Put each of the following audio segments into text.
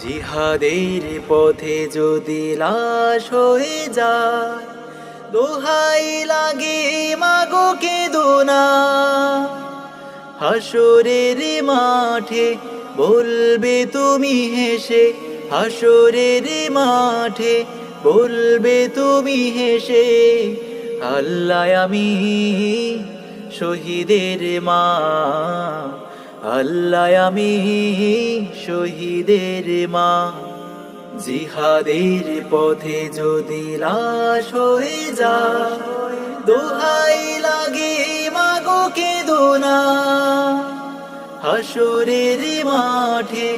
জিহাদের পথে যদি লাশ হয়ে যায়, দোহাই লাগে মাগো কেঁদো না। হাসরের মাঠে বলবে তুমি হেসে, হাসরের মাঠে বলবে তুমি হেসে, আল্লাহ আমি শহীদের মা, আল্লাহ আমি শহীদের মা। জিহাদের পথে যদি লাশ হয়ে যায়, দোহাই লাগে মাগো কেঁদো না। হাসরের মাঠে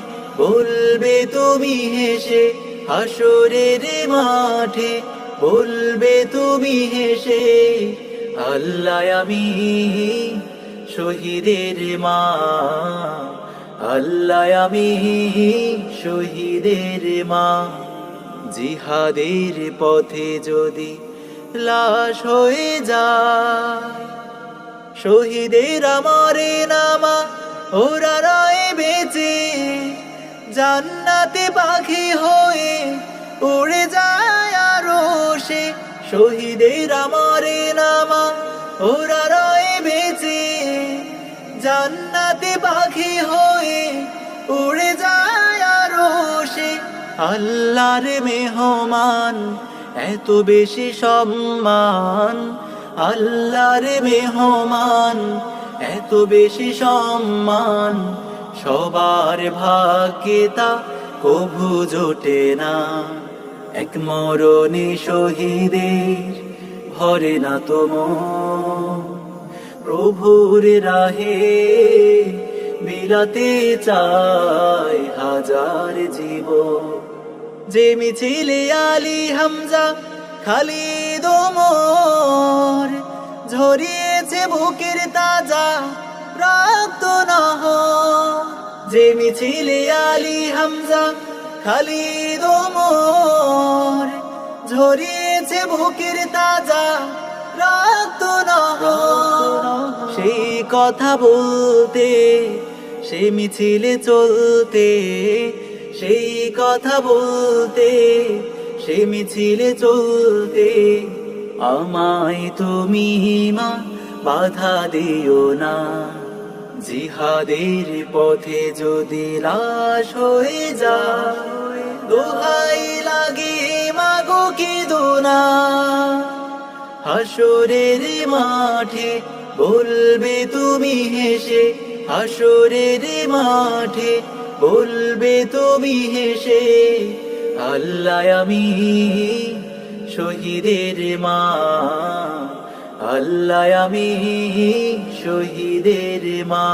বলবে তুমি হেসে, হাসরের মাঠে বলবে তুমি হেসে, আল্লাহ আমি শহীদের মা, আল্লাহ আমি শহীদের মা। জিহাদের পথে যদি লাশ হয়ে যায়, শহীদের আমারে নামা ওরা রয়ে বেঁচে, জান্নাতে পাখি হয়ে উড়ে যায় আরশে। শহীদের আমারে নামা ওরা রয়ে বেঁচে, জান্নাতে পাখি হয়ে উড়ে যায় আরশে। আল্লাহর মেহমান এত বেশি সম্মান, আল্লাহর মেহমান এত বেশি সম্মান, সবার ভাগ্যে তা কভু জোটে না। এক মরণে শহীদের ভরে না তো মন, প্রভুর রাহে বিলাতে চায় হাজার জীবন। যে মিছিলে আলী হামজা খালিদ ওমর, ঝরিয়েছে বুকের তাজা রক্ত নহর। যে মিছিলে আলী হামজা খালিদ ওমর, ঝরিয়েছে বুকের তাজা রক্ত নহর। সেই কথা বলতে, সেই মিছিলে চলতে, সেই কথা বলতে, সেই মিছিলে চলতে, আমায় তুমি মা বাধা দিও না। জিহাদের পথে যদি লাশ হয়ে যায়, দোহাই লাগে মাগো কেঁদো না। হাসরের মাঠে বলবে তুমি হেসে, হাসরের মাঠে বলবে তুমি হেসে, আল্লাহ আমি শহীদের মা, আল্লাহ আমি শহীদের মা।